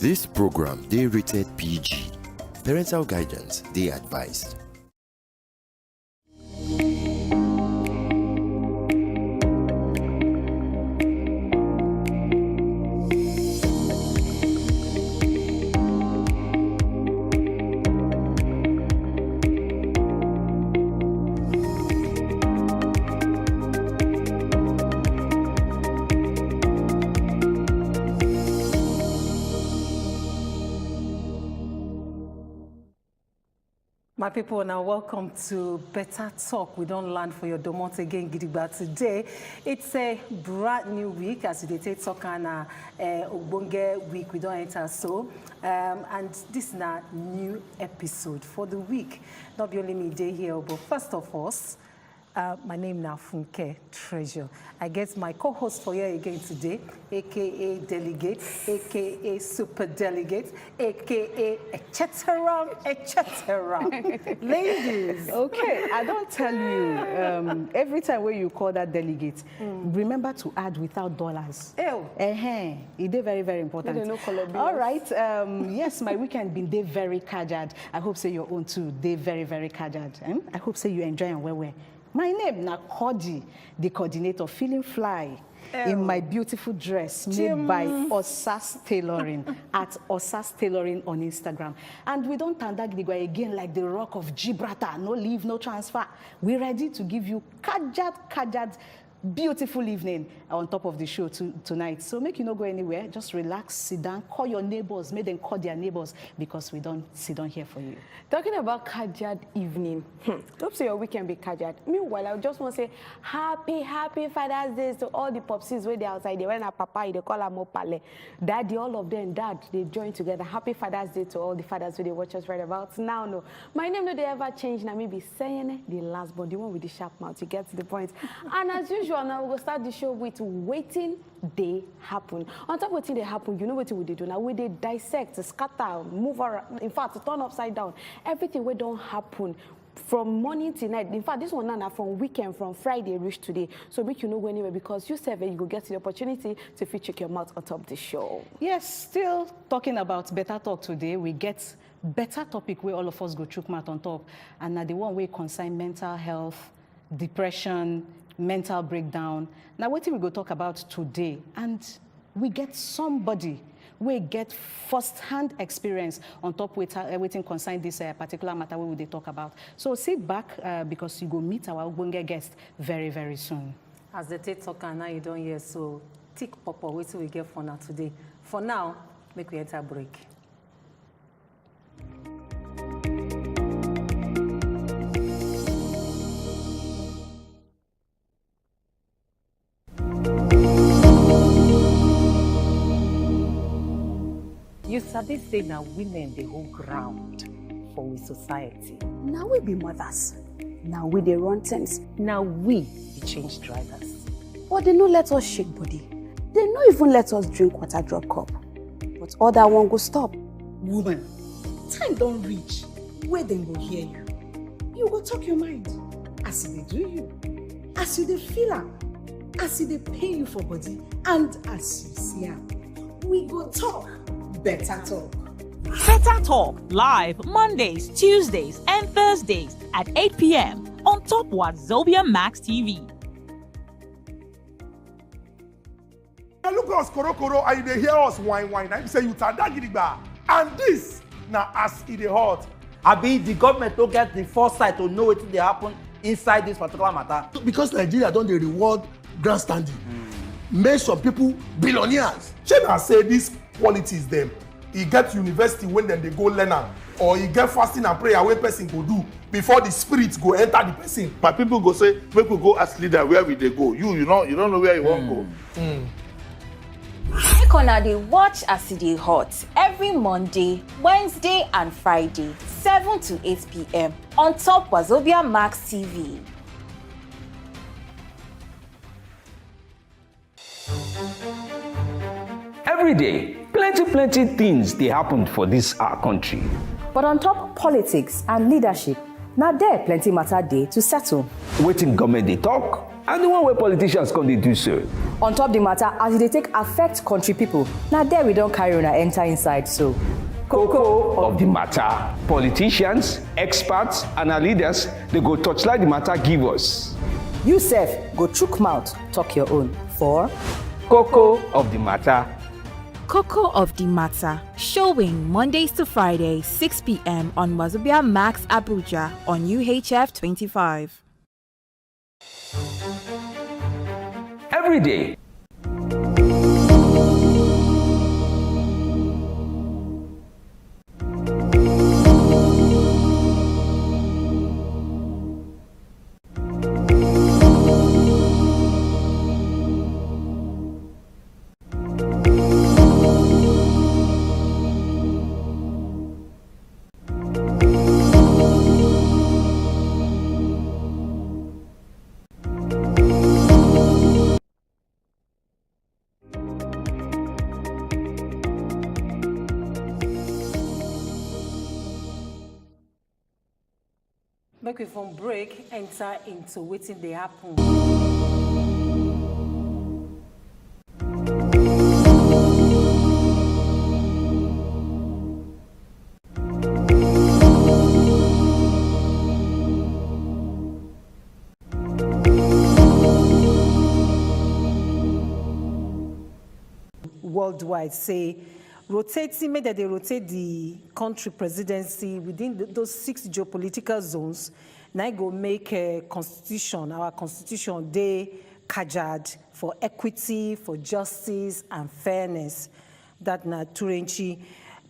This program they rated PG. Parental guidance they advised. My people, now welcome to Better Talk. We don't land for your domot again, Gidigba. Today, it's a brand new week as we take talk on Ogbonge week. We don't enter so, and this is a new episode for the week. Not be only me day here, but first of all, my name now Funke Treasure. I get my co-host for you again today, aka Delegate, aka Super Delegate, aka etc. Ladies. Okay, I don't tell you. Every time when you call that delegate, remember to add without dollars. Ew. It is very, very important. All right. Yes, my weekend been day very cajad. I hope say your own too. Day very, very cajad. I hope say you enjoy and well. My name na Kody, the coordinator, feeling fly in my beautiful dress made by Osas Tailoring at Osas Tailoring on Instagram. And we don't turn that again like the Rock of Gibraltar. No leave, no transfer. We're ready to give you kajad, beautiful evening on top of the show tonight. So make you not go anywhere. Just relax, sit down, call your neighbors, make them call their neighbors because we don't sit down here for you. Talking about kajad evening, hope so your weekend be kajad. Meanwhile, I just want to say happy Father's Day to all the popsies where they outside. They went a papa, they call them opale. Daddy, all of them, dad, they join together. Happy Father's Day to all the fathers who they watch us right about now. No, my name no they ever change. Now maybe Seyene, the last but the one with the sharp mouth. You get to the point. And as usual, now we'll start the show with waiting they happen. On top of waiting they happen, you know what we do now? We they dissect, scatter, move around, in fact, turn upside down. Everything we don't happen from morning till night. In fact, this one now from weekend, from Friday reach today. So make you know go anywhere because you serve it, you go get the opportunity to feature your mouth on top of the show. Yes, still talking about Better Talk today. We get better topic where all of us go chook mouth on top. And now the one way concern mental health, depression, mental breakdown. Now, what we go talk about today, and we get somebody we get first-hand experience on top waiting concern this particular matter we will talk about. So sit back because you go meet our Ogbonge guest very, very soon. As the take talk now you don't hear, so tick pop wait till we get for now today. For now, make we enter break. You sabi say now women they hold ground for we society. Now we be mothers. Now we they run things. Now we the change drivers. But they no let us shake body. They no even let us drink water drop cup. But all that one go stop. Woman, time don't reach where them go hear you. You go talk your mind. As they do you. As you they feel am. As they pay you for body. And as you see am. We go talk. Better Talk. Better Talk, live Mondays, Tuesdays, and Thursdays at 8 p.m. on top Wazobia Max TV. Look at us, Koro, and they hear us whine. I say you Gidigba. And this, now as it is hot. Abi, the government don't get the foresight to know what they happen inside this particular matter. Because Nigeria don't they reward grandstanding. Make some people billionaires. Chena say these qualities them. He get university when then they go learn am, or he get fasting and prayer when person go do before the spirit go enter the person. My people go say, make we go ask leader where will they go. You don't know where you want go. Make una dey watch as e dey hot every Monday, Wednesday and Friday, 7 to 8 p.m. on top Wazobia Max TV. Every day, plenty things they happen for this our country. But on top politics and leadership, now there plenty matter day to settle. Waiting government they talk, and the one where politicians come dey do so. On top the matter, as they take affect country people, now there we don't carry on enter inside, so. Cocoa of the matter. Politicians, experts, and our leaders, they go touchlight the matter give us. You sef, go chook mouth, talk your own. For Cocoa of the matter. Cocoa of the Matter, showing Mondays to Fridays, 6 p.m. on Wazobia Max Abuja on UHF 25. Every day. Make we from break enter into waiting they happen. Worldwide say rotating, may that they rotate the country presidency within those 6 geopolitical zones. Now go make a constitution, our constitution, they kajad for equity, for justice and fairness. That na Turenchi.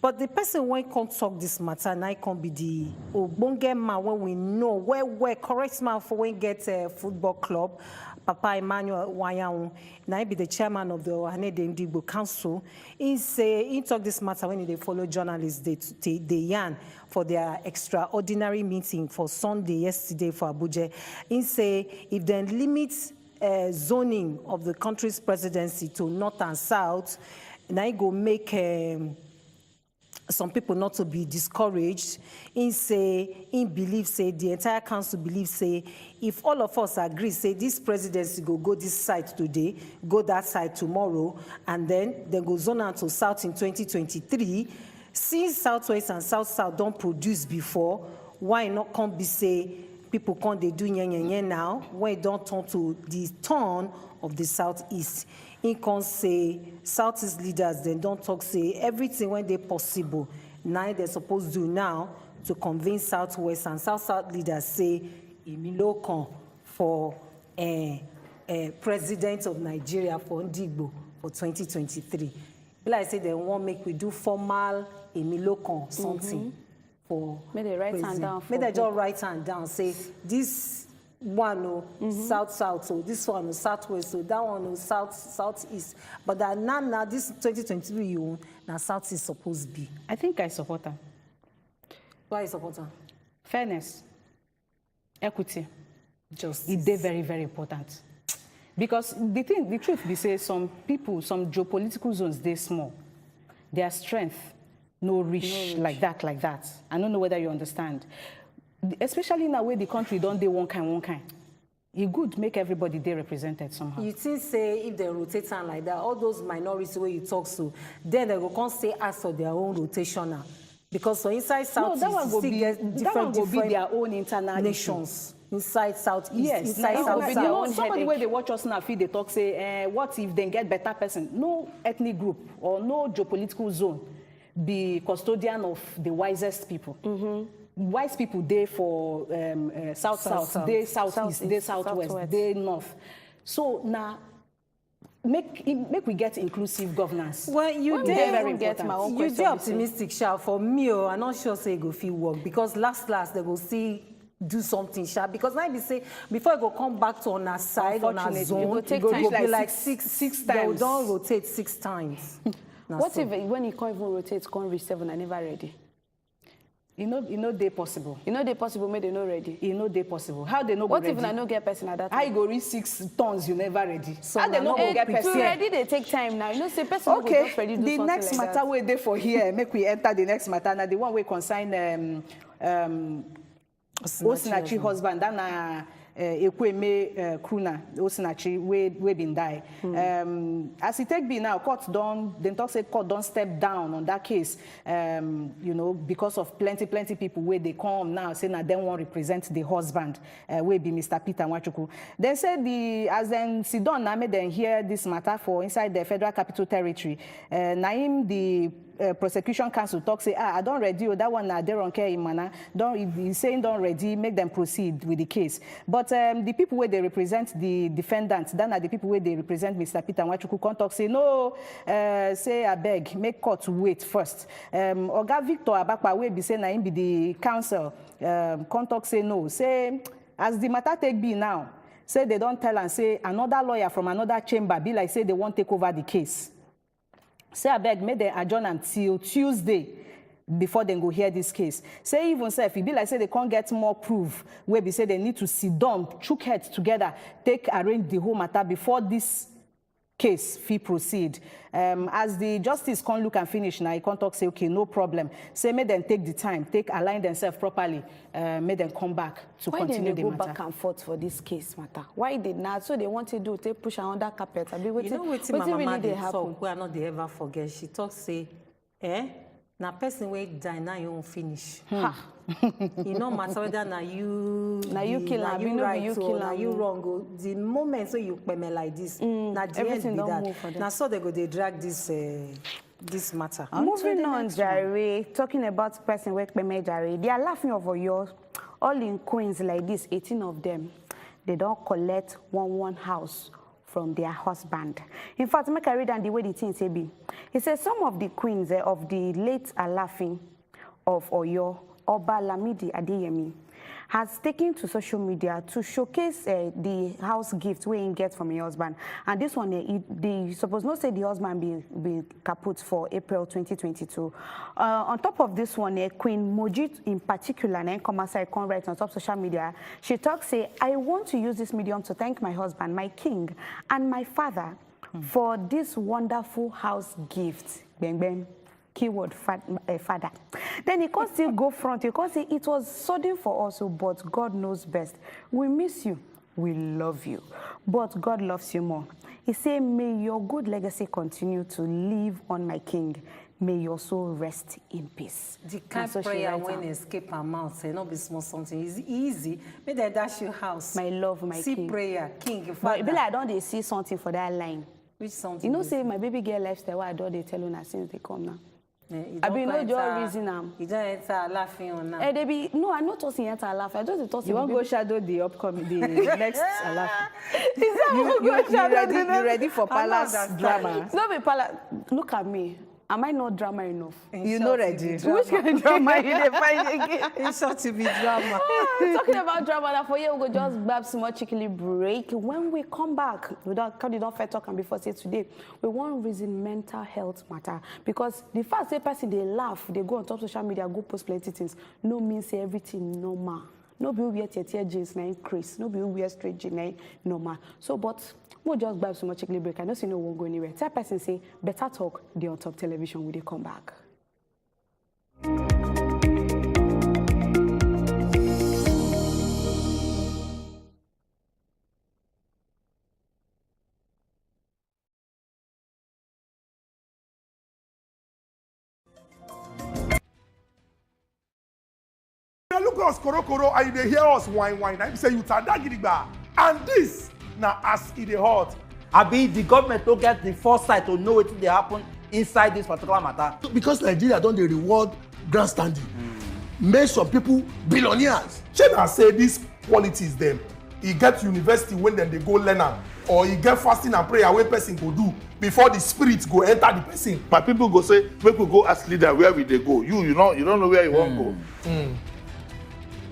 But the person when can talk this matter, now can be the Ogbonge man when we know where correct man for when get a football club. Papa Emmanuel Wayan, now be the chairman of the Ohanede Ndigbo Council. He talk this matter when they follow journalists, they yarn for their extraordinary meeting for Sunday yesterday for Abuja. He say if they limit zoning of the country's presidency to north and south, now go make some people not to be discouraged. In believe, say, the entire council believes, say, if all of us agree, say, this presidency go this side today, go that side tomorrow, and then they go zone out to south in 2023, since southwest and south don't produce before, why not come be, say, people can't they do yen now, when it don't turn to the turn of the southeast. In can say Southeast leaders then don't talk say everything when they possible. Now they're supposed to do now to convince Southwest and South leaders say Emilokon for president of Nigeria for Ndigbo for 2023. But like I say they want make we do formal Emilokon something for may they write hand down. May they just write hand down say this one south, so this one southwest, so that one southeast. But that now this 2023 now south is supposed to be. I think I support her. Why you support her? Fairness, equity, justice. It's very, very important. Because the truth be say some people, some geopolitical zones, they're small. Their strength no reach like that. I don't know whether you understand. Especially in a way the country don't do one kind. It good make everybody they represented somehow. You think say if they rotate and like that, all those minorities where you talk to, then they go come say ask for their own rotational. Because so inside South that one will be their own internal nations. Inside Southeast, yes, inside South. Somebody where they watch us now feel they talk say, what if they get better person? No ethnic group or no geopolitical zone be custodian of the wisest people. Wise people they for south, they southeast, they southwest, they north. So now make we get inclusive governance. Well, you very get my own question. You optimistic, Sha. For me, I'm not sure say go feel work because last they will see do something, Sha. Because now they say before I go come back to on our side, on our zone, it will take time. Be like six times. They will don't rotate 6 times. What if when you can't even rotate, can't reach 7 and never ready? You know they possible. You know they possible, maybe they not ready. You know they possible. How they know what ready? If I no get person at that time? I go reach 6 tons, you never ready. So how they know go get person? To ready, they take time now. You know, say person okay. Go just ready do the something next like matter that. we there for here. Make we enter the next matter. Now the one we consign Osinachi husband and Ekweme Kruna Osinachi we been die. As it take be now, court don't step down on that case. You know, because of plenty people where they come now say that they won't represent the husband. We be Mr. Peter Wachuku. They say as then Sidon na made them hear this matter for inside the Federal Capital Territory. Naim the prosecution counsel talk say I don't ready that one they don't care in manner he's saying don't ready make them proceed with the case but the people where they represent the defendants then are the people where they represent Mr. Peter Wachuku come talk say no say I beg make court wait first Oga Victor Abakpa wey be say na him be the counsel come talk say no say as the matter take be now say they don't tell and say another lawyer from another chamber be like say they won't take over the case. Say I beg, may they adjourn until Tuesday before they go hear this case. Say even say if it be like say they can't get more proof, where they say they need to sit down, chook heads together, arrange the whole matter before this case fee proceed. As the justice can't look and finish now, he can't talk say okay, no problem. Say may them take the time, align themselves properly, may them come back to continue the matter. Why did they go back and forth for this case matter? Why did not? So they want to do they push under carpet. I mean, you know what really they happen? We are not they ever forget. She talks say, na person wey die now you won't finish. You know matter whether na you kill am, you right or na you wrong. The moment so you pay me like this, na the end be that. Now so they go they drag this this matter. Moving on, Jerry, talking about person wey pay me, Jerry, they are laughing over yours. All in Queens like this, 18 of them, they don't collect one house from their husband. In fact, make I read and the way the thing say be. He says some of the queens of the late Alafin of Oyo, Oba Lamidi Adeyemi, has taken to social media to showcase the house gift we get from your husband. And this one, they suppose not say the husband be kaput for April 2022. On top of this one, Queen Moji in particular, and Commerce can write on top social media, she talks, say, I want to use this medium to thank my husband, my king, and my father for this wonderful house gift. Bang, bang. Keyword father. Then he can't still go front. He can't say it was sudden for us, but God knows best. We miss you. We love you. But God loves you more. He said, may your good legacy continue to live on my king. May your soul rest in peace. The kind of prayer when escape her mouth, say not be small something. It's easy. May they dash your house. My love, my king. See prayer, king, father. But it be like I don't see something for that line. Which something? You know, say my baby girl lifestyle. Why I don't they tell you now since they come now. I be no just reason you don't enter laughing on now. They be no, I'm not tossing enter laughing. I just toss. You want to go shadow the upcoming the next laughing. You ready for palace drama? No be palace. Look at me. Am I not drama enough? You know ready. Which kind of drama you find again? It's sure to be drama. Talking about drama, now for you, we'll just grab some more chickily break. When we come back, Kody don't fair talk and before say today, we want reason mental health matter. Because the first day person they laugh, they go on top social media, go post plenty things. No means say everything normal. No be wear tear jeans na increase. No be wear straight jeans na normal. So but we'll just grab some more chickly break. I know you know won't go anywhere. Tell person say better talk the on top television when they come back. Look us koro and they hear us whine. I say you tadagidigba. And this now as it is hot. Abi the government don't get the foresight to know what they happen inside this particular matter. Because Nigeria don't they reward grandstanding. Make some people billionaires. Chena say this qualities them. He get university when then they go learn am, or he get fasting and prayer when person go do before the spirit go enter the person. My people go say, make we go ask leader where will they go. You don't know where you want go.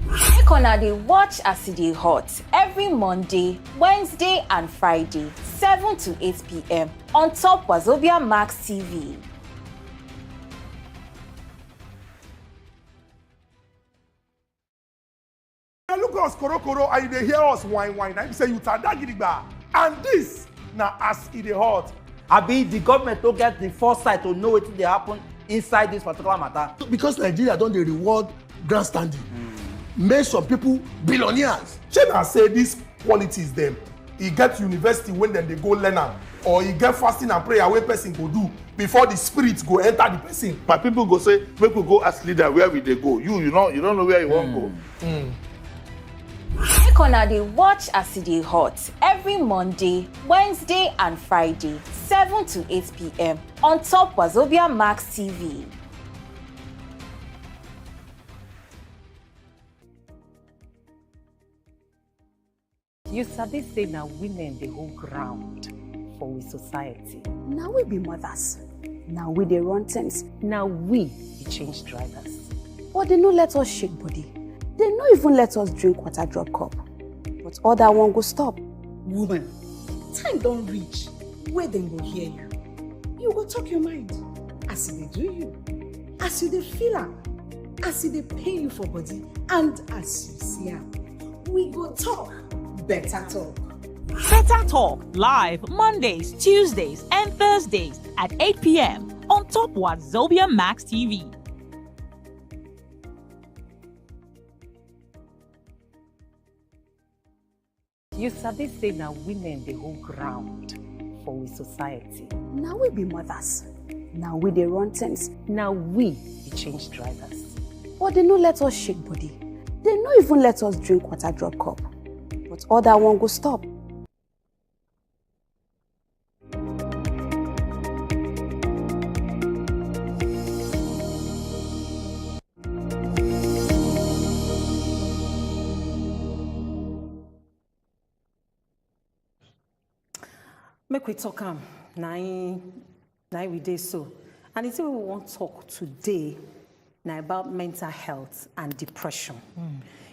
Make una dey watch as e dey hot every Monday, Wednesday and Friday, 7 to 8 p.m. on top Wazobia Max TV. Look us koro and they hear us whine. I say you tadagidigba. And this now as it is hot. Abi the government don't get the foresight to know what they happen inside this particular matter. Because Nigeria don't they reward grandstanding. Make some people billionaires. Shey say these qualities them. He get university when then they go learn am, or he get fasting and prayer wey person go do before the spirit go enter the person. My people go say, make we go ask leader where we dey go. You don't know where you wan go. Make una dey watch as e dey hot every Monday, Wednesday and Friday, 7 to 8 p.m. on top Wazobia Max TV. You sabi say na women dey hold ground for we society. Now we be mothers. Now we dey run things. Now we be change drivers. But they no let us shake body. They no even let us drink water drop cup. But other one go stop. Woman, time don't reach where dem go hear you. You go talk your mind as e dey do you, as you dey feel am, as e dey pain you for body, and as you see am. We go talk better talk. Better Talk live Mondays, Tuesdays, and Thursdays at 8 p.m. on top Wazobia Max TV. You sabi say na women dey hold ground for we society. Now we be mothers. Now we dey run things. Now we be change drivers. But they no let us shake body. They no even let us drink water drop cup. But other one go stop. Make we talk now we dey so. And it's what we want to talk today now about mental health and depression.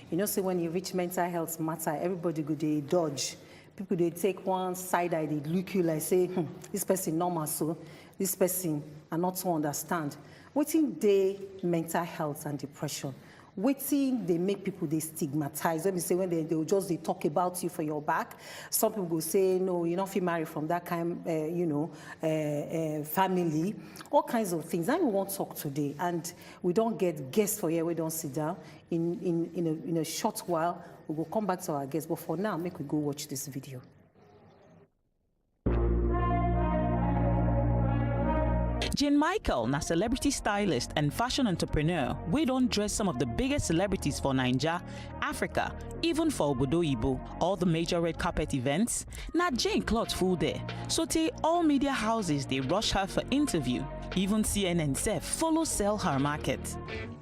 You know, say when you reach mental health matter, everybody go they dodge. People they take one side eye, they look you like say, this person normal, so this person are not to understand. Waiting day mental health and depression. Waiting they make people they stigmatize. Let me say when they just talk about you for your back. Some people go say no, you're not feel married from that kind, family. All kinds of things. And we won't talk today, and we don't get guests for here. We don't sit down. In a short while, we will come back to our guests. But for now, make we go watch this video. Jane Micheal, na celebrity stylist and fashion entrepreneur, we don't dress some of the biggest celebrities for Nigeria, Africa, even for Obodo Ibo, all the major red carpet events. Na Jane cloth full there, so they all media houses they rush her for interview. Even CNN self follow sell her market.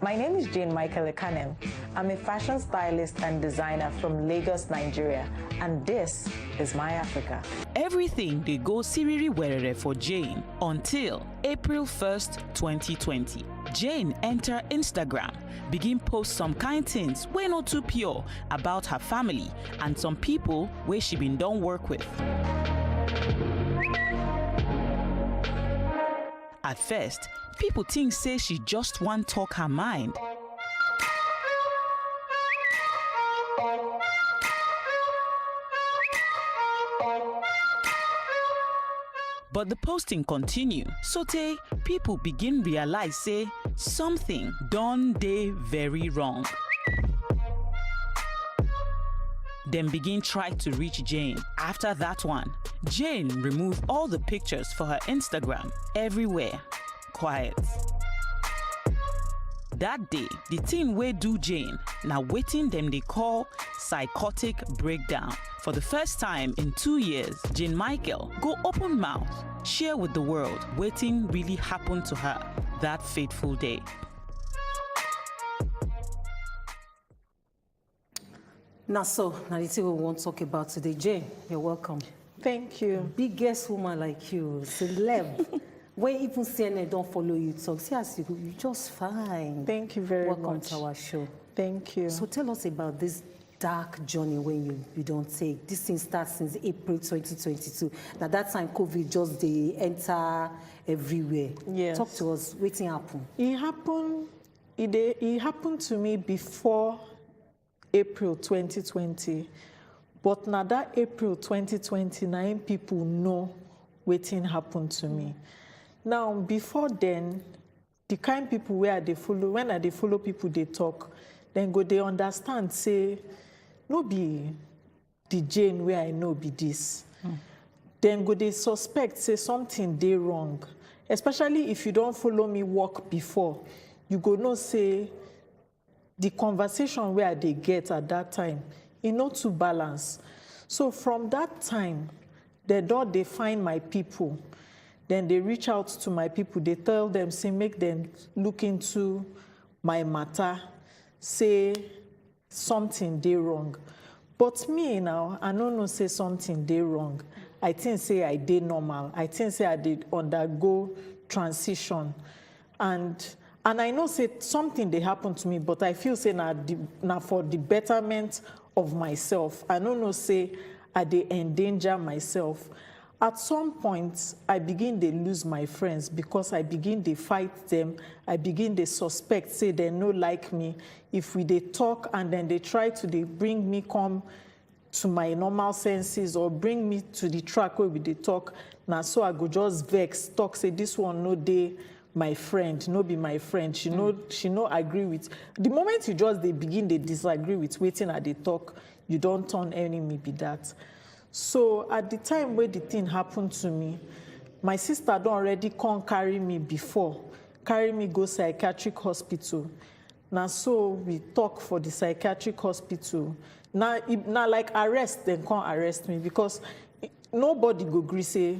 My name is Jane Micheal Ekanem. I'm a fashion stylist and designer from Lagos, Nigeria, and this is my Africa. Everything they go siriri werere for Jane until April 1st, 2020. Jane enter Instagram, begin post some kind things wey not too pure about her family and some people where she been done work with. At first, people think say she just want talk her mind. But the posting continue, so people begin realize say something done dey very wrong. Then begin try to reach Jane. After that one, Jane removed all the pictures for her Instagram. Everywhere, quiet. That day, the thing wey do Jane, now waiting them they call Psychotic Breakdown. For the first time in 2 years, Jane Micheal go open mouth, share with the world waiting really happened to her that fateful day. Now, so, now the thing we want to talk about today. Jane, you're welcome. Thank you. Biggest woman like you, celeb. When even CNN don't follow you talk, see as you just fine. Thank you very much. Welcome to our show. Thank you. So tell us about this dark journey when you don't take. This thing starts since April 2022. Now that time COVID just they enter everywhere. Yes. Talk to us. Waiting happen. It happened to me before April 2020. But now that April 2029, people know waiting happened to me. Now, before then, the kind people where they follow, when they follow people they talk, then go they understand, say, no be the Jane where I know be this. Then go they suspect, say something they wrong. Especially if you don't follow me work before, you go no say the conversation where they get at that time, it not to balance. So from that time, they find my people. Then they reach out to my people. They tell them, say, make them look into my matter, say something they wrong. But me now, I don't know say something they wrong. I think say I did normal. I think say I did undergo transition. And I know say something they happen to me, but I feel say now for the betterment of myself. I don't know say I they endanger myself. At some point, I begin to lose my friends because I begin to fight them. I begin to suspect, say they no like me. If they talk and then they try to bring me come to my normal senses or bring me to the track where they talk, now so I go just vex, talk, say this one no day my friend, no be my friend. She no agree with. The moment you just they begin they disagree with waiting at the talk, you don't turn enemy be that. So at the time where the thing happened to me, my sister don't already come carry me before, carry me go psychiatric hospital. Now so we talk for the psychiatric hospital. Now like arrest, then come arrest me because nobody go agree say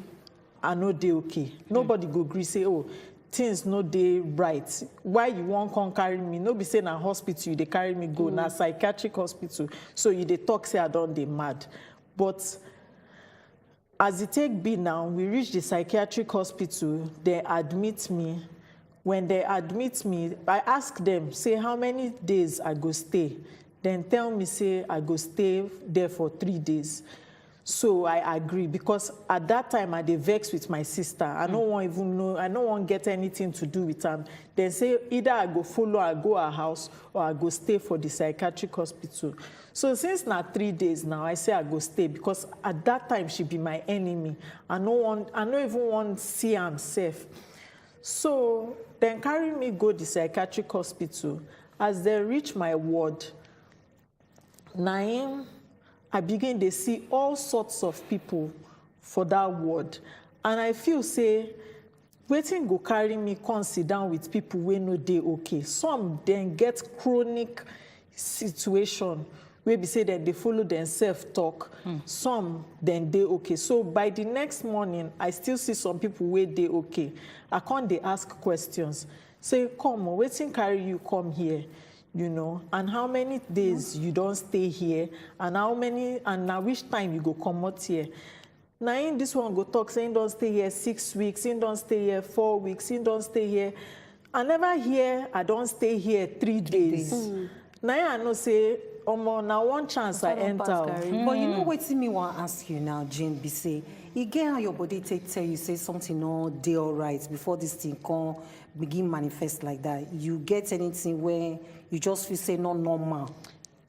I know they okay. Nobody go agree say oh things no they right. Why you won't come carry me? No be say na hospital they carry me go na psychiatric hospital. So you they talk say I don't they mad. But as it take be now, we reach the psychiatric hospital, they admit me. When they admit me, I ask them, say how many days I go stay. Then tell me, say I go stay there for 3 days. So I agree because at that time I dey vex with my sister. I don't want even know, I don't want get anything to do with her. Then say either I go follow, I go her house, or I go stay for the psychiatric hospital. So since now 3 days now, I say I go stay because at that time she be my enemy. I don't even want to see her safe. So then carry me go the psychiatric hospital. As they reach my ward, Naim, I begin to see all sorts of people for that ward. And I feel say, waiting go carry me come sit down with people where no they okay. Some then get chronic situation where we say that they follow themselves talk. Some then they okay. So by the next morning, I still see some people where they okay. I can't they ask questions. Say, come, waiting carry you come here. You know, and how many days you don't stay here, and how many, and now which time you go come out here. Now in this one go talk, saying don't stay here 6 weeks, saying don't stay here 4 weeks, saying don't stay here. I never hear I don't stay here 3 days. Now I know say, now one chance I enter. But you know what me want to ask you now, Jane, be say, you get how your body tell you say something no day all right before this thing can begin manifest like that. You get anything where you just feel say no normal?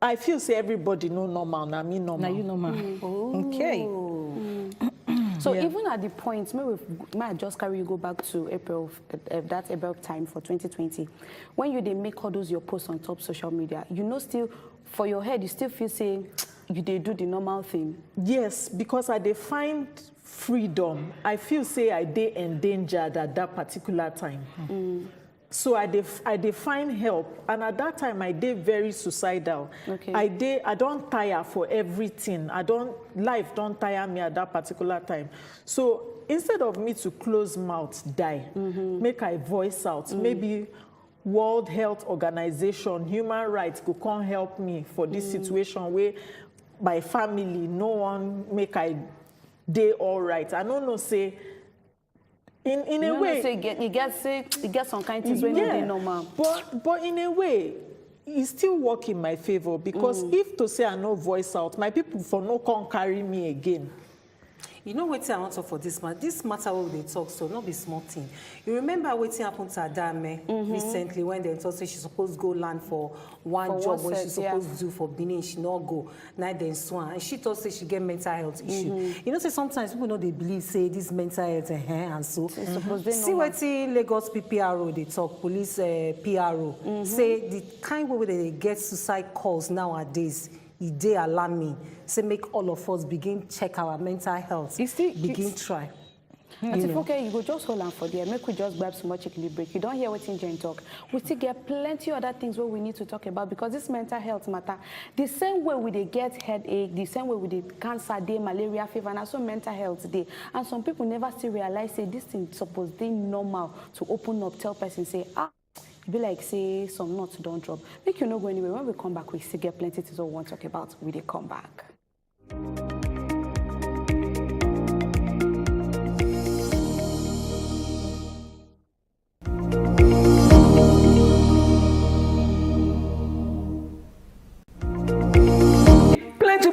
I feel say everybody no normal. Now me normal. Now you normal. Okay. So even at the point, may I just carry you go back to April, that April time for 2020, when they make all those your posts on top social media, you know still, for your head, you still feel saying, they do the normal thing? Yes, because I find freedom. I feel say I dey endangered at that particular time. So I find help, and at that time I dey very suicidal. Okay. I don't tire for everything. Life don't tire me at that particular time. So instead of me to close mouth, die, make I voice out. Maybe World Health Organization, human rights go come help me for this situation where my family, no one make I dey all right. I don't know say. In a way, you get some kind of things when you're normal. But in a way, it's still work in my favor because if to say I no voice out, my people for no can carry me again. You know what I want to for this matter what they talk so not be small thing. You remember what happened to Adame recently when they thought she's supposed to go land for one job when she's supposed to do for Benin, she not go. Now then swan and she thought say she get mental health issue. You know say sometimes people know they believe say this mental health and so see what Lagos PPRO they talk police PRO say the kind way they get suicide calls nowadays it dey alarming. Say make all of us begin check our mental health. Begin try. Auntie Funke, you go just hold on for there. Make we just grab some more chicken break. You don't hear what Jane talk. We still get plenty other things where we need to talk about because this mental health matter. The same way we dey get headache, the same way we dey cancer day, malaria, fever, and also mental health day. And some people never still realize say this thing suppose dey normal to open up, tell person say be like say some nuts don't drop. Make you no go anywhere. When we come back, we still get plenty things we want to talk about. We dey come back.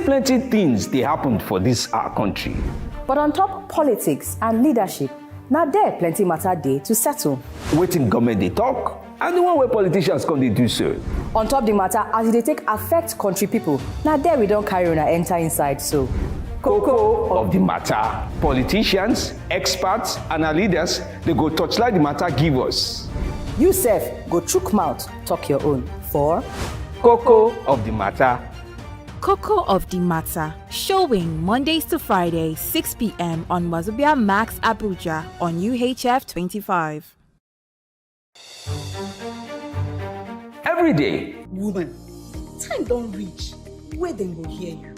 Plenty things they happened for this our country. But on top politics and leadership, now there plenty matter day to settle. Waiting government they talk, and the one where politicians come they do so. On top the matter, as they take affect country people, now there we don't carry on enter inside so. Cocoa of the matter. Politicians, experts, and our leaders, they go touchlight the matter give us. You sef, go chook mouth, talk your own. For Cocoa of the matter. Cocoa of the Matter, showing Mondays to Fridays, 6 p.m. on Wazobia Max Abuja on UHF 25. Every day. Woman, time don't reach where dem go hear you.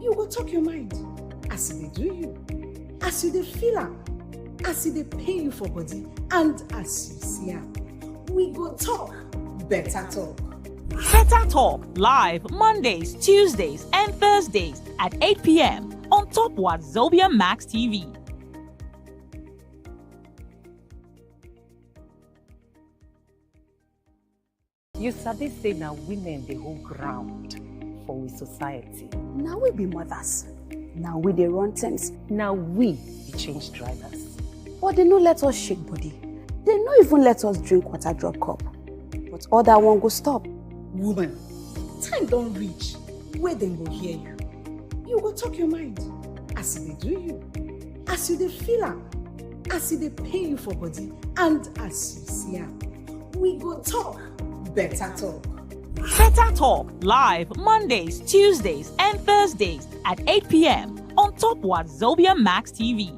You go talk your mind as they do you, as you dey feel am, as e dey pain you for body, and as you see am. We go talk better talk. Better Talk live Mondays, Tuesdays, and Thursdays at 8 p.m. on top Wazobia Max TV. You sabi say na women dey hold ground for we society. Now we be mothers. Now we dey run things. Now we be change drivers. But they no let us shake body. They no even let us drink water drop cup. But all that one go stop. Woman, time don't reach where dem go hear you. You go talk your mind as they do you, as you dey feel am, as e dey pain you for body, and as you see am. We go talk better talk. Better Talk live Mondays, Tuesdays, and Thursdays at 8 p.m. on top Wazobia Max TV.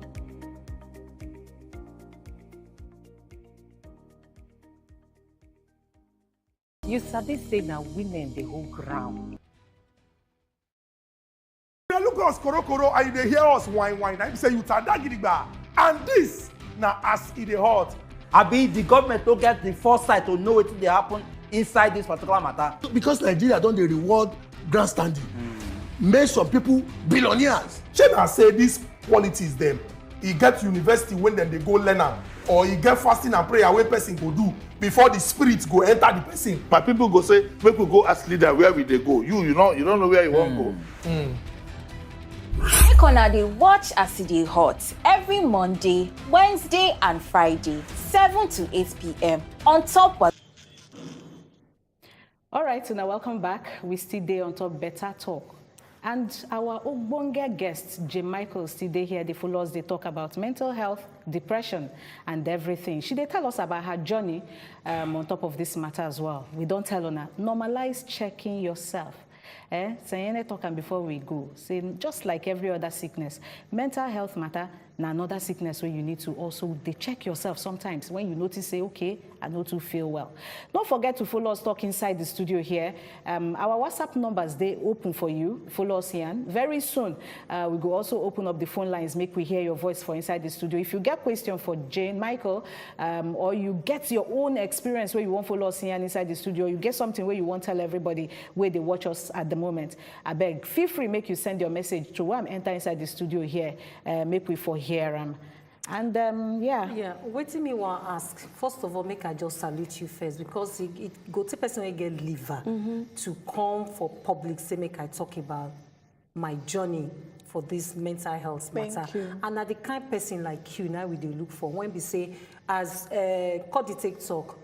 You sabi say na women dey hold ground. They look us koro and they hear us whine. I say you tada gidigba. And this now as it dey hot. Abi the government don't get the foresight to know what they happen inside this particular matter. Because Nigeria don't they reward grandstanding. Make some people billionaires. Shey say these qualities them. E get university when they go learn am, or e get fasting and prayer wey person go do before the spirit go enter the person. My people go say make we go ask leader where we dey go. You don't know where you wan go. Make una dey watch as e dey hot every Monday, Wednesday and Friday, 7 to 8 p.m. on top of. All right, so now welcome back. We still there on top Better Talk. And our ogbonge guest, Micheal, still dey here. They follow us, they talk about mental health, depression, and everything. She dey tell us about her journey on top of this matter as well. We don't tell her, normalize checking yourself. Seyene talking before we go. Say, just like every other sickness, mental health matter, now another sickness where you need to also check yourself sometimes when you notice, say, okay, I know to feel well. Don't forget to follow us talk inside the studio here. Our WhatsApp numbers, they open for you. Follow us here. Very soon, we will also open up the phone lines, make we hear your voice for inside the studio. If you get question for Micheal, or you get your own experience where you want follow us here inside the studio, you get something where you want tell everybody where they watch us at the moment, I beg, feel free, make you send your message to enter inside the studio here, make we for hear and yeah, waiting me want ask. First of all, make I just salute you first because it go to person who get liver to come for public, say make I talk about my journey for this mental health matter. Thank you. And at the kind of person like you now we do look for when we say as Kody take talk,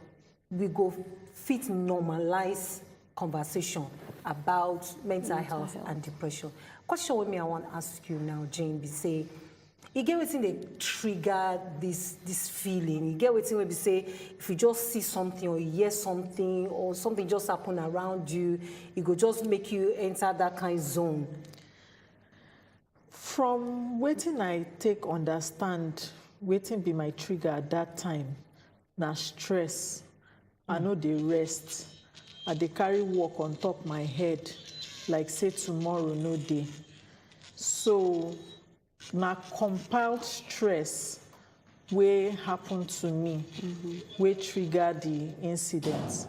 we go fit normalize conversation about mental health and depression. Question with me I want to ask you now, Jane, be say You get wetin dey trigger this feeling. You get wetin wey be say if you just see something or you hear something or something just happen around you, it go just make you enter that kind of zone. From wetin I take understand, wetin be my trigger at that time, na stress. I no dey rest. I dey carry work on top my head like say tomorrow no dey. So na compiled stress wey happen to me, wey trigger the incident.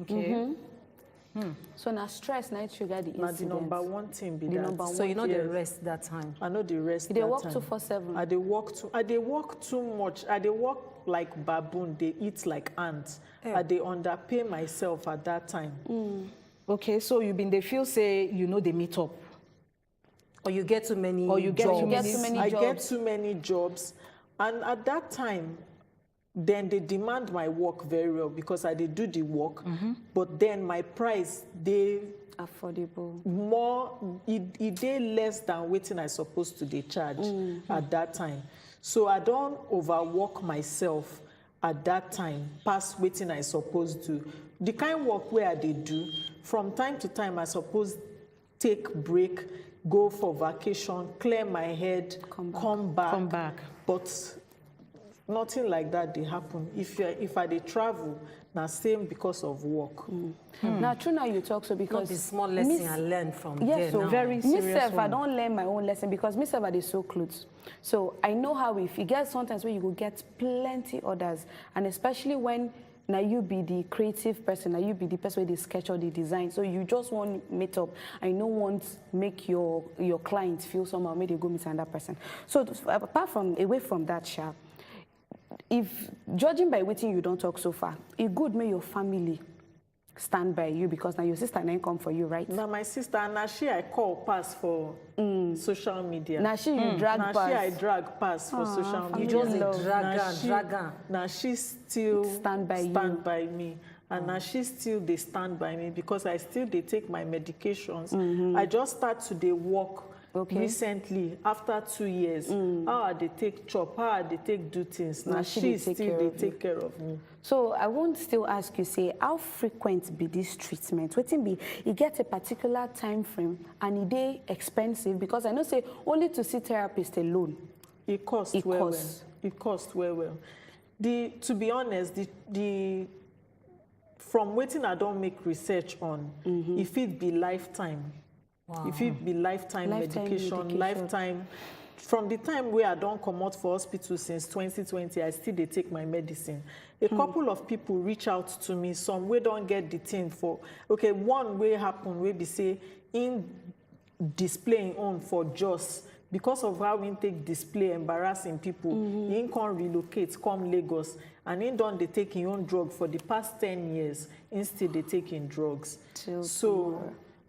Okay. So na stress na trigger the incident. Na the number one thing be The that. number So you know one. the rest that time. I know the rest You that dey work time. 247. I dey work too much. I dey work like baboon. They eat like ants. I dey underpay myself at that time. Okay, so you been dey feel say you know they meet up. Or you get too many Or you get jobs. too many I get too many jobs. And at that time, then they demand my work very well because I did do the work. But then my price, they affordable. More, it dey less than waiting I supposed to dey charge at that time. So I don't overwork myself at that time, past waiting I supposed to. The kind of work where I did do, from time to time I suppose take break, go for vacation, clear my head, come back. But nothing like that dey happen. If I dey travel, na same because of work. Now, true now you talk so because Not the small lesson I learned from yes, there so now. very serious myself, I one. don't learn my own lesson because myself I dey sew clothes. So I know how if you get sometimes where you go get plenty orders, and especially when now you be the creative person, now you be the person where they sketch or the design. So you just want to meet up. I no want make your clients feel somehow, maybe they go meet another person. So apart from away from that, Sha, if judging by waiting you don't talk so far, it good make your family stand by you because now your sister ain't come for you, right? Now my sister, now she I call pass for social media. Now she you drag now pass. she I drag pass for social media. You just Now drag her. Now she still stand by me. And now she still they stand by me because I still they take my medications. I just start to dey work recently after 2 years. How they take chop, how they take do things. Now she still they take care of me. So I won't still ask you, say, how frequent be this treatment? Wetin be, you get a particular time frame and it dey expensive because I know say only to see therapist alone. It costs well. It costs well. To be honest, the from waiting I don't make research on, if it be lifetime. Wow. If it be lifetime medication, lifetime. From the time where I don't come out for hospital since 2020, I still dey take my medicine. A couple of people reach out to me, some way don't get the thing for, okay, one way happen, where be say, in displaying on for just, because of how we take display embarrassing people, he can't relocate, come Lagos, and he don't they take his own drug for the past 10 years, instead they taking drugs.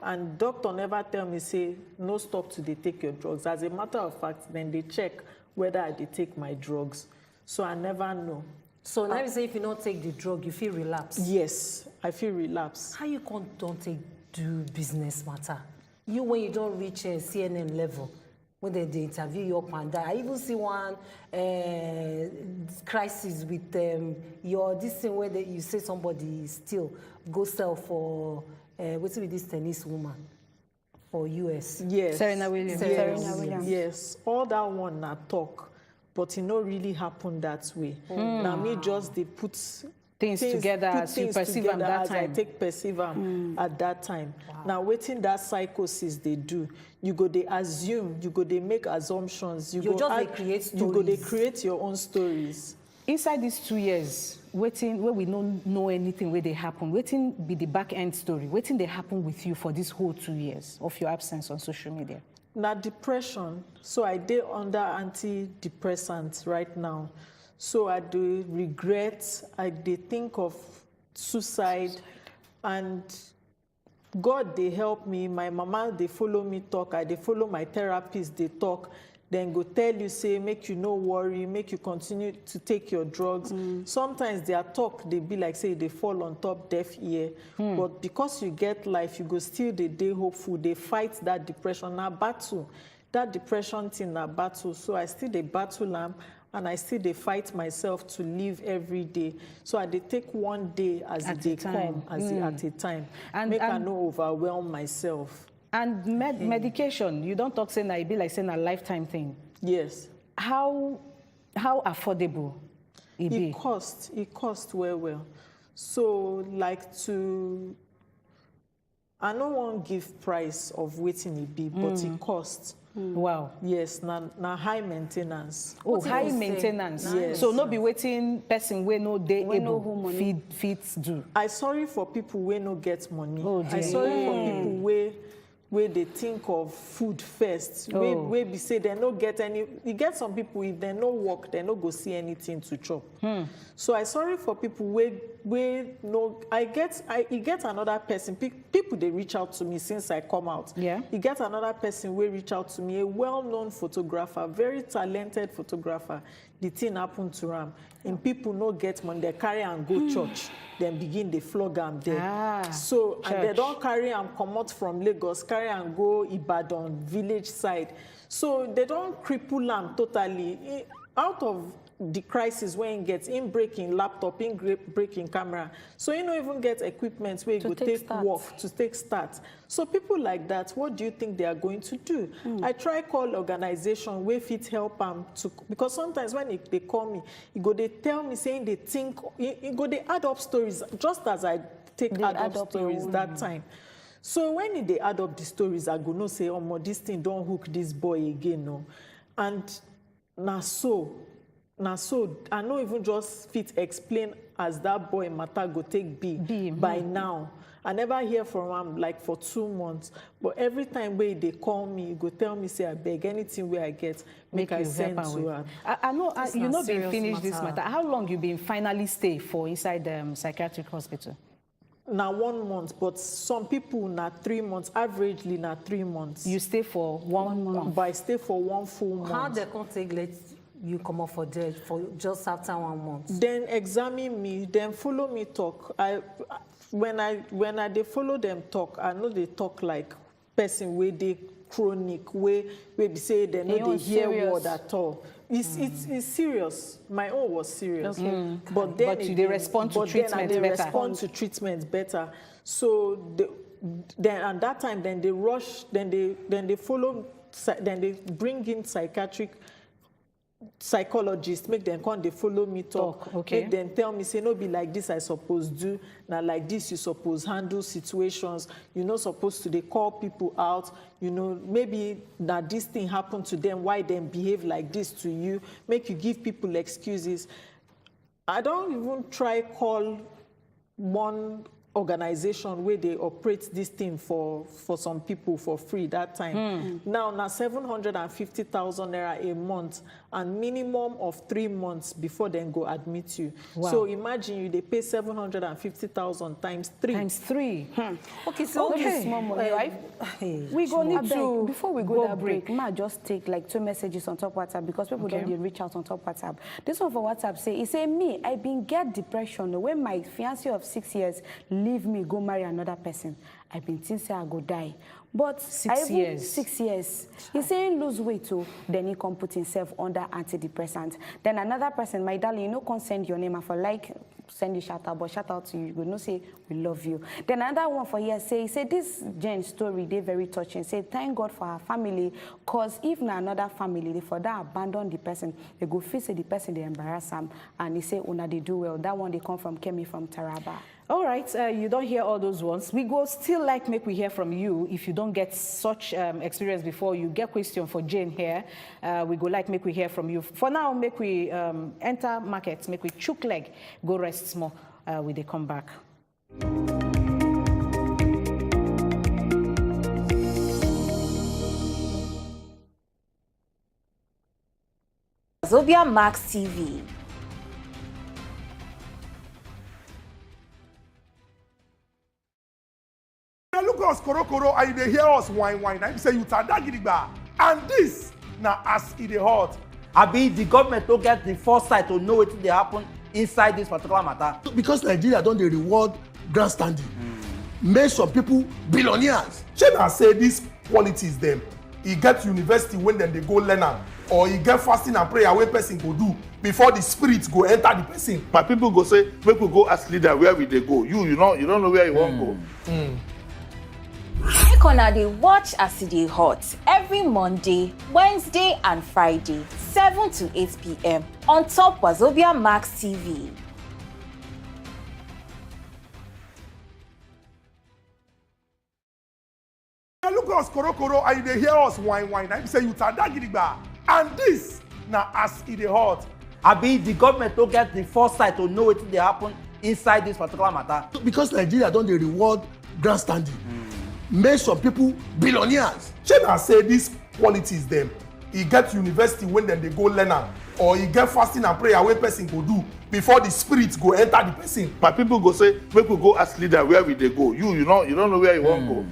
And doctor never tell me, say, no stop to they take your drugs. As a matter of fact, then they check whether I they take my drugs. So I never know. So now you say if you don't take the drug, you feel relapse? Yes, I feel relapse. How you don't do business matter? You, when you don't reach a CNN level, when they interview you up and down. I even see one crisis with this thing where you say somebody still go sell for what's with this tennis woman for US? Yes. Serena Williams. Serena Williams. Yes. All that one na talk, but it no really happen that way. Now me just they put things together as you perceive them that time. I take perceive them at that time. Wow. Now waiting that psychosis they do, you go they assume, you go they make assumptions, you go they create stories. You go they create your own stories. Inside these 2 years, waiting where we don't know anything where they happen, waiting be the back end story, waiting they happen with you for this whole 2 years of your absence on social media. Now depression. So I did under antidepressants right now. So I do regret, I did think of suicide, and God, they help me. My mama, they follow me talk. They follow my therapist, they talk. Then go tell you, say, make you no worry, make you continue to take your drugs. Sometimes their talk, they be like, say, they fall on top deaf ear. But because you get life, you go still, they hopeful. They fight that depression. Now battle. that depression thing na battle, so I still dey battle am, and I still dey fight myself to live every day. So I dey take one day as it dey come, at a time, and make I no overwhelm myself. And medication, you don't talk say na e be like saying a lifetime thing. Yes. How affordable it be? It cost well. So like I no wan give price of wetin e be, but it cost. Wow. Yes, na high maintenance. Oh, high maintenance. Yes. So no be waiting person wey no dey able fit do. I sorry for people wey no get money. Oh, dear. I sorry for people wey they think of food first. Wey be say they no get any. You get some people, if they no work, they no go see anything to chop. So I sorry for people wey no. I get another person. People they reach out to me since I come out. Yeah. You get another person wey reach out to me, a well-known photographer, very talented photographer. The thing happened to him. And people no get money, they carry and go church. Then begin they flog am there. So and they don't carry and come out from Lagos, carry and go Ibadan village side. So they don't cripple am totally. Out of the crisis when he gets in breaking laptop, in breaking camera. So you don't even get equipment where you go take work to take start. So people like that, what do you think they are going to do? I try call organization where fit help them to, because sometimes when they call me, they tell me saying they think, they add up stories, just as I add up stories that time. So when they add up the stories, I go no say, oh, this thing don't hook this boy again, no. And now so I no even just fit explain as that boy matter go take be by now. I never hear from him like for 2 months. But every time where they call me, he go tell me, say, I beg anything where I get, make I send to her. I know you not been finished this matter. How long you been finally stay for inside the psychiatric hospital? Now 1 month, but some people na 3 months, averagely na 3 months. You stay for 1 month? But I stay for 1 full month. How they can't take you come up for dead for just after 1 month? Then examine me, then follow me talk. When I they follow them talk, I know they talk like person where they chronic, where they say they know they hear word at all. It's serious. My own was serious. Okay. But then they respond to treatment better. Respond to treatment better. So then at that time, then they rush, then they follow, then they bring in psychologists, make them come, they follow me talk. Okay. Make them tell me, say, no be like this I suppose do, now like this you suppose handle situations, you're not supposed to, they call people out, you know, maybe that this thing happened to them, why them behave like this to you, make you give people excuses. I don't even try call one organization where they operate this thing for some people for free that time. Now 750,000 naira a month and minimum of 3 months before then go admit you. Wow. So imagine they pay 750,000 times 3. Times 3. Okay, so small money, right? We go need to before we go that break. Ma just take like 2 messages on top WhatsApp because people don't reach out on top WhatsApp. This one for WhatsApp say, he say me, I been get depression when my fiancé of 6 years leave me go marry another person. I been think say I go die. But 6 years. 6 years. He's saying lose weight too. Then he can put himself under antidepressant. Then another person, my darling, you know, can send your name. I for like send you shout out, but shout out to you. You go no say we love you. Then another one for here say this Jen story they very touching. Say thank God for her family, cause if na another family they for that abandon the person, they go feel say the person they embarrass them, and they say una they do well. That one they come from Kemi from Taraba. All right, you don't hear all those ones. We go still like make we hear from you. If you don't get such experience before, you get question for Jane here. We go like make we hear from you. For now, make we enter market, make we chook leg, go rest small. We they come back. Wazobia Max TV. Look us koro and they hear us whine. I say you tadagidigba. And this now as it hot. The government don't get the foresight to know what they happen inside this particular matter. Because Nigeria don't they reward grandstanding. Make some people billionaires. Should I say these qualities them? e get university when dem dey go learn am, or e get fasting and prayer wey person go do before the spirit go enter the person. My people go say make we go ask leader where we dey go. You don't know where you wan go. Make una dey watch as e dey hot every Monday, Wednesday and Friday, 7 to 8 p.m. on top Wazobia Max TV. Look us korokoro and you dey hear us whine. I say you tada gidigba. And this na as e dey hot. Abi the government don't get the foresight to know wetin dey happen inside this particular matter. Because Nigeria don dey reward grandstanding. Make some people billionaires. Shey na say these qualities dem, e get university when dem dey go learn am, or e get fasting and prayer wey person go do before the spirit go enter the person. My people go say make we go ask leader where we dey go. You don't know where you wan go.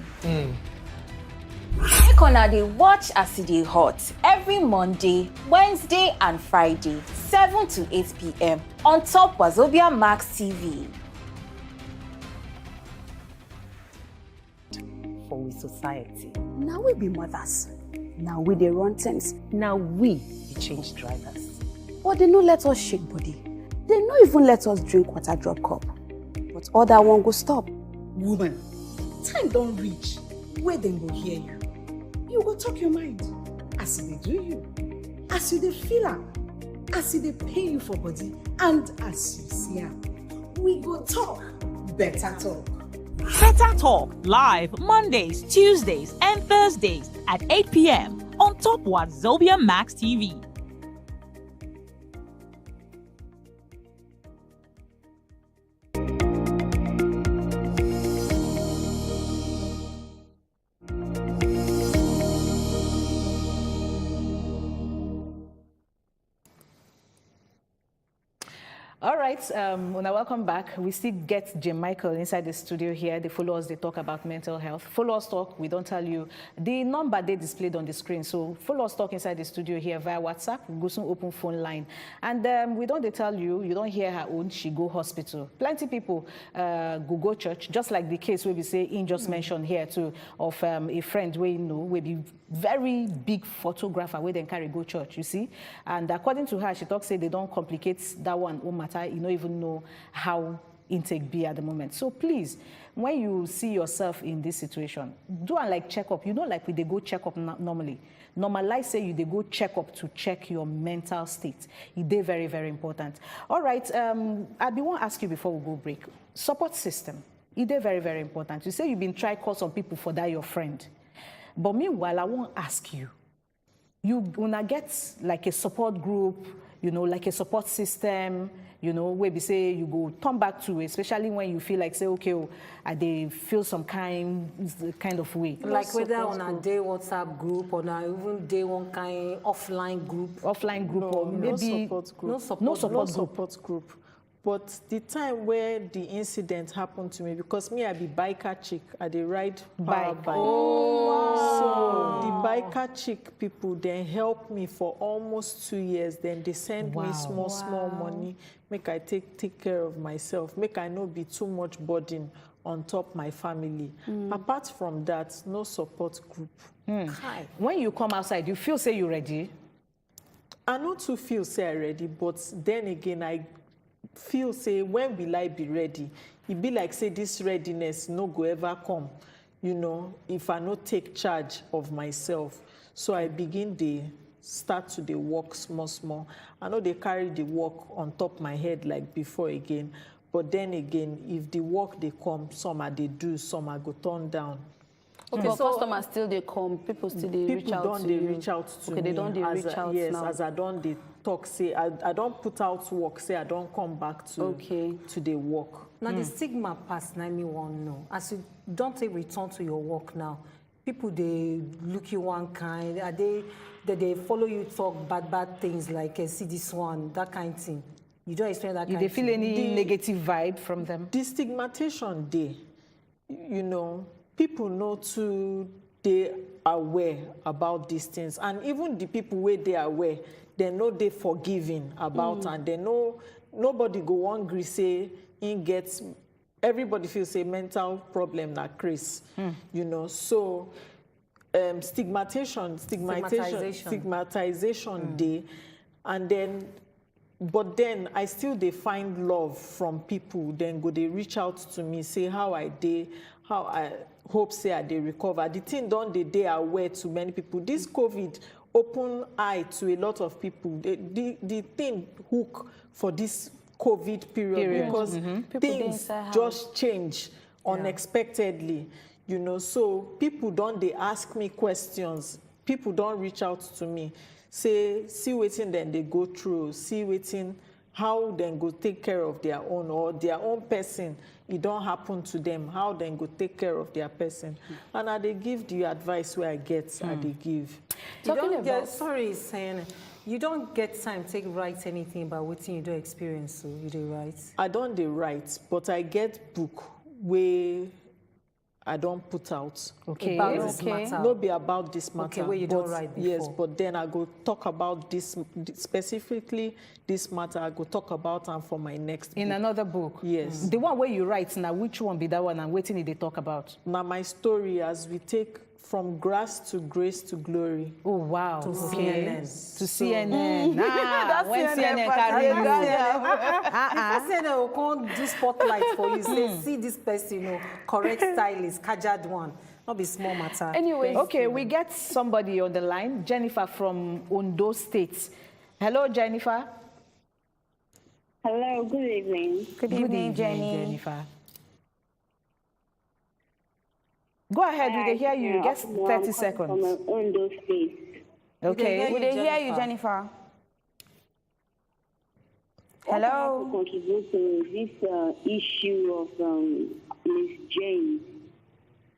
Make una dey watch as e dey hot every Monday, Wednesday and Friday, 7 to 8 p.m. on top Wazobia Max TV. For we society. Now we be mothers. Now we dey run things. Now we be change drivers. But they no let us shake body. They no even let us drink water drop cup. But other one go stop. Woman, time don reach where dem go hear you. You go talk your mind as e dey do you, as you dey feel am, as e dey pain you for body, and as you see am. We go talk better talk. Better Talk live Mondays, Tuesdays, and Thursdays at 8 p.m. on top Wazobia Max TV. All right, welcome back. We still get Jane Micheal inside the studio here. They follow us, they talk about mental health. Follow us talk, we don't tell you. The number they displayed on the screen. So follow us talk inside the studio here via WhatsApp. We go soon open phone line. And we don't they tell you, you don't hear her own, she go hospital. Plenty people go church, just like the case where we say, in just mentioned here too, of a friend where you know, will be very big photographer where they carry go church, you see. And according to her, she talks say they don't complicate that one matter. You don't even know how intake be at the moment. So please, when you see yourself in this situation, do a like checkup. You know, like we they go check up normally. Normalize say you they go check up to check your mental state. It is very, very important. All right, I be want to ask you before we go break. Support system. It is very, very important. You say you've been trying to call some people for that your friend. But meanwhile, I won't ask you. You wanna get like a support group, you know, like a support system, you know, where we say you go turn back to, especially when you feel like say, okay, oh, they feel some kind of way. Like whether on a day WhatsApp group or even day one kind offline group. Offline group, or maybe no support group. But the time where the incident happened to me, because me, I be biker chick, I dey ride power bike. So the biker chick people then help me for almost 2 years. Then they send me small money, make I take care of myself, make I not be too much burden on top my family. Apart from that, no support group. When you come outside, you feel say you're ready? I not too feel say I'm ready, but then again, I feel say when will I be ready? It be like say this readiness no go ever come, you know, if I not take charge of myself. So I begin the start to the work small. I know they carry the work on top my head like before again, but then again, if the work they come, some they do, some I go turn down. Okay, so customers still they come, people still they reach out to you. People don't reach out to me. Okay, they don't reach out yes, now. as I don't they talk, say I don't put out work, say I don't come back to the work. Now the stigma pass, now me want know. As you don't take return to your work now, people they look you one kind, are they follow you talk bad things like see this one, that kind of thing. You don't experience that kind of thing. Did they feel any negative vibe from them? The stigmatization day, you know, people know too, they aware about these things, and even the people where they are aware, they know they forgiving about, and they know nobody go angry say in gets. Everybody feels a mental problem like Chris, you know. So stigmatization day, and then but then I still they find love from people. Then go they reach out to me, say how I hope say I they recover. The thing don't they aware to many people. This COVID open eye to a lot of people. The thing hook for this COVID period. Because things just change unexpectedly. You know, so people don't they ask me questions. People don't reach out to me. Say, see waiting, then they go through, see waiting, how then go take care of their own, or their own person, it don't happen to them, how then go take care of their person. And I they give the advice where I get, I they give. Sorry, Seyene, you don't get time to write anything about what you don't experience, so you do write? I don't they write, but I get book where I don't put out. Okay. About this matter. Not be about this matter. Okay, where you don't write before. Yes, but then I go talk about this, specifically this matter, I go talk about and for my next In book. another book? Yes. The one where you write, now which one be that one and waiting they talk about? Now my story as we take from grass to grace to glory. Oh, wow. To CNN. To CNN. That's when CNN carry you. CNN will come do spotlight for you. Say, see this person, you know, correct stylist, kajad one. Not be small matter. Anyway, okay, we get somebody on the line. Jennifer from Ondo State. Hello, Jennifer. Hello, good evening. Good evening, Jennifer. Go ahead, we can hear you. Get 30 seconds. From Ondo State. Okay. We can hear you, Jennifer. Hello. I want to contribute to this issue of Miss Jane.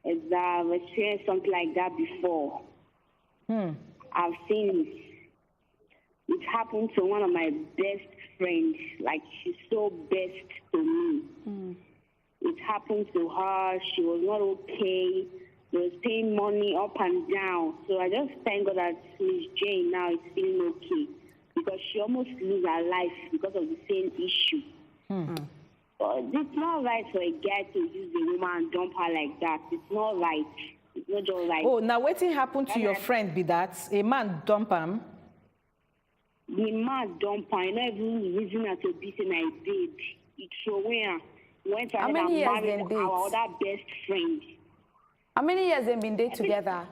I've experienced something like that before. I've seen it. It happened to one of my best friends. Like, she's so best to me. It happened to her. She was not okay. She was paying money up and down. So I just thank God that Miss Jane now is feeling okay, because she almost lose her life because of the same issue. But it's not right for a guy to use a woman and dump her like that. It's not right. It's not just right. Oh, now what happened to your friend be that? A man dump him? The man dump her. Not even reason her to be saying I did. It's so weird. Went How many years they date? Our other best friend. How many years they been dating together?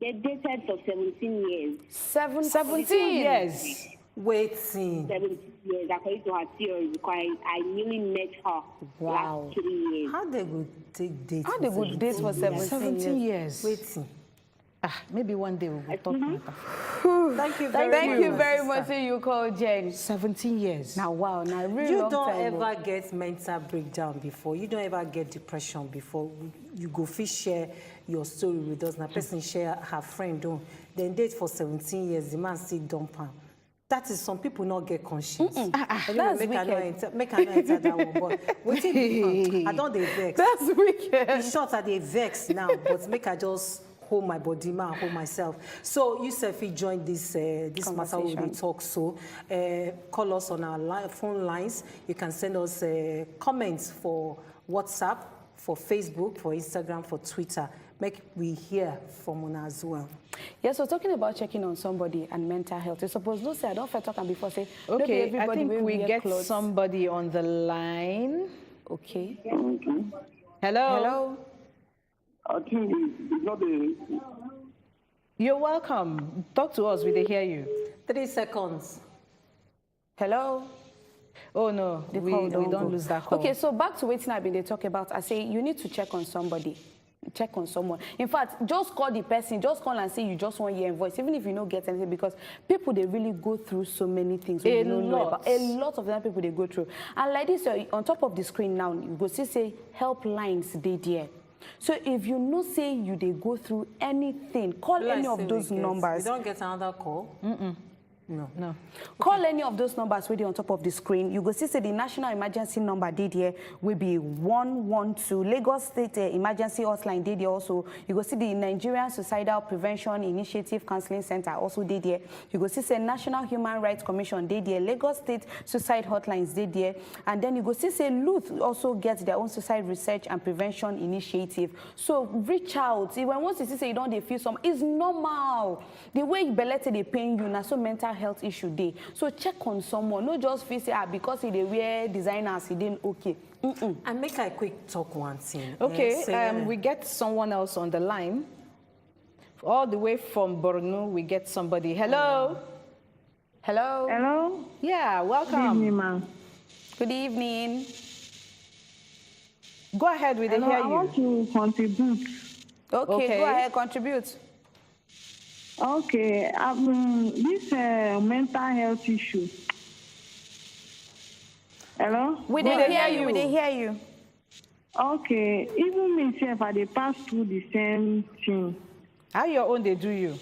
They dated for 17 years. 17 years? Waiting. 17 years, according to her theory, because I nearly met her last 3 years. How they would take dates? How they would date for 17 years? Waiting. Maybe one day we'll talk about Thank you very much. You call Jen. 17 years. Now, wow. Now, really You long don't time ever get mental breakdown before. You don't ever get depression before. You go fish share your story with us. Now, person share her friend don't. Then date for 17 years. The man still dump her. That is, some people not get conscience. Anyway, That's make I wicked. not enter that one. But waiting, I don't they vex. That's wicked. In short, I they vex now. But make I just hold my body, man, hold myself. So you Sophie joined this matter we will talk. So call us on our phone lines. You can send us comments for WhatsApp, for Facebook, for Instagram, for Twitter. Make we hear from una as well. Yeah, so talking about checking on somebody and mental health, you suppose no say I don't feel talking before say okay. I think we get clothes. somebody on the line. Okay. Hello. I think it's not a... You're welcome. Talk to us. We can hear you. 3 seconds. Hello. Oh no, we don't lose that call. Okay, so back to waiting I've been they talk about. I say you need to check on somebody. Check on someone. In fact, just call the person. Just call and say you just want your voice, even if you don't get anything, because people they really go through so many things. A lot of them people they go through. And like this, on top of the screen now, you go see say helplines they there. So if you know say you they go through anything, call any of those numbers. You don't get another call. No. Call any of those numbers where they on top of the screen. You go see say the national emergency number did here will be 112. Lagos State Emergency Hotline did here also. You go see the Nigerian Suicidal Prevention Initiative Counseling Center also did here. You go see say National Human Rights Commission did here. Lagos State Suicide Hotlines did here. And then you go see say Luth also gets their own suicide research and prevention initiative. So reach out. Even once you see say you don't feel some, it's normal. The way you belete they pain you now, so mental health issue day. So check on someone. No just feel say because they wear designers, he didn't okay. And make a quick talk one thing. Okay, we get someone else on the line. All the way from Borno, we get somebody. Hello. Hello. Hello. Yeah, welcome. Good evening, ma'am. Good evening. Go ahead, we hear you. I want to contribute. Okay, go ahead, contribute. Okay, this mental health issue. Hello? We didn't hear you. We didn't hear you. Okay, even myself, I pass through the same thing. How your own they do you?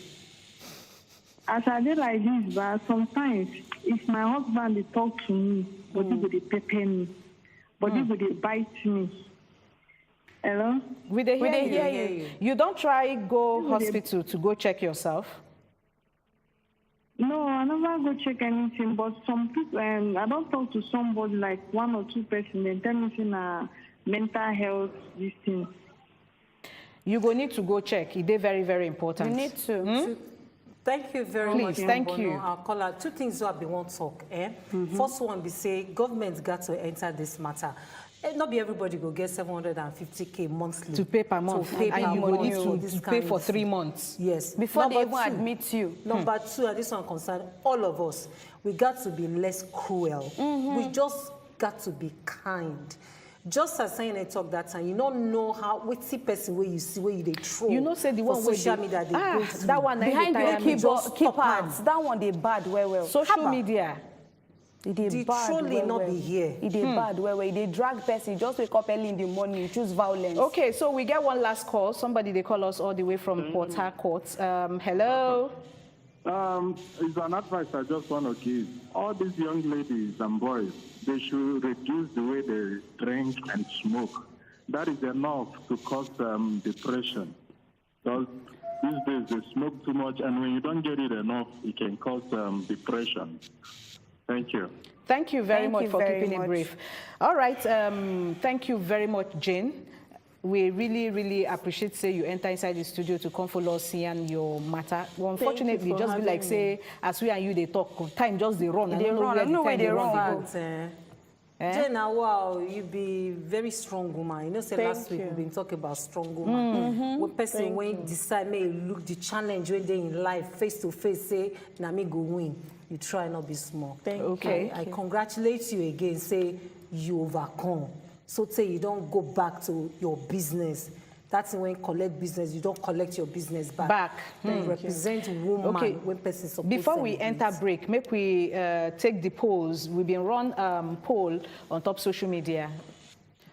As I did like this, but sometimes if my husband they talk to me, body go they pepper me, body go they bite me. Hello? We hear you. You don't try go hospital to go check yourself? No, I never go check anything, but some people, I don't talk to somebody like one or two person, they tell me saying mental health, this thing. You go need to go check. It's very, very important. You need to. Thank you very much. Please, thank you. I'll call out two things that we want to talk. First one, we say government got to enter this matter. Not be everybody go get 750K monthly. To pay per month. And you go need to pay for 3 months. Yes. Before they even admit you. Number two, and this one concerns all of us, we got to be less cruel. We just got to be kind. Just as Seyene talk that time, you don't know how what's the person where you see where you they throw. You know, say the one social media they go through. That one behind your keyboards. That one they bad well. Social media. The trolling not be here. It is bad where they drag person, just wake up early in the morning, you choose violence. Okay, so we get one last call. Somebody they call us all the way from Port Harcourt. Hello. It's an advice I just want to give. All these young ladies and boys, they should reduce the way they drink and smoke. That is enough to cause depression. Because these days they smoke too much, and when you don't get it enough, it can cause depression. Thank you. Thank you very much for keeping it brief. All right. Thank you very much, Jane. We really, really appreciate say you enter inside the studio to come follow us see and your matter. Well, unfortunately, just be like say as we and you they talk, time just they run. They run. I don't know where they run. Jane, wow, you be very strong woman. You know, say last week we've been talking about strong woman. When person when decide may look the challenge when they in life face to face, say na me go win. You try not be small. Okay. I congratulate you again. Say you overcome. So say you don't go back to your business. That's when you collect business. You don't collect your business back. You represent woman when person supposed. Before we enter break, make we take the polls. We've been run poll on top social media.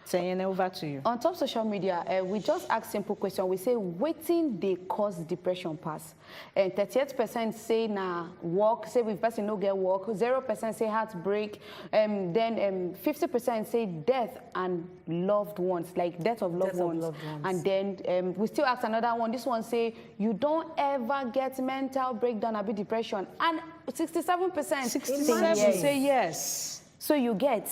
Seyene, over to you. On top social media, we just ask simple question. We say, waiting they cause depression pass. And 38% say na work, say if person no get work. 0% say heartbreak. Then 50% say death and loved ones, like death of loved ones. And then we still ask another one. This one say, you don't ever get mental breakdown or be depression. And 67% say yes. So you get.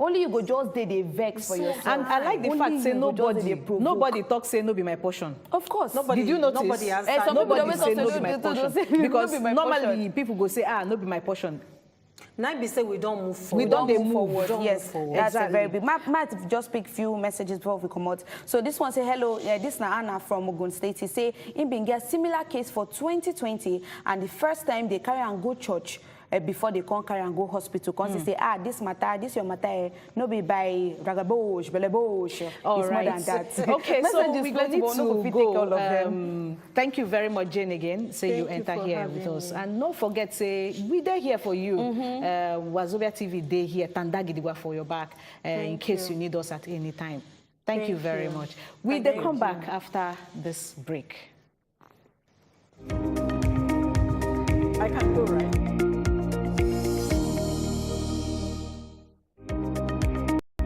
Only you go just they vex for yourself. And I like the fact say nobody talks say no be my portion. Of course. Did you notice? Nobody has nobody say no be my portion. Because normally people go say, no be my portion. Now be say we don't move forward. We don't move forward. Yes, that's very big. Might just pick few messages before we come out. So this one say hello. This is Anna from Ogun State. He say he been get similar case for 2020, and the first time they carry and go church. Before they come carry and go hospital, because they say, this matter, this your matter, no be by ragabosh, belebosh. It's more than that. Okay, so we need to go. Thank you very much, Jane, again. Say you enter here with us. And don't forget, say, we there here for you. Wazobia TV, they here, Tandagidigwa for your back, in case you need us at any time. Thank you very much. We'll come back after this break. I can go, right?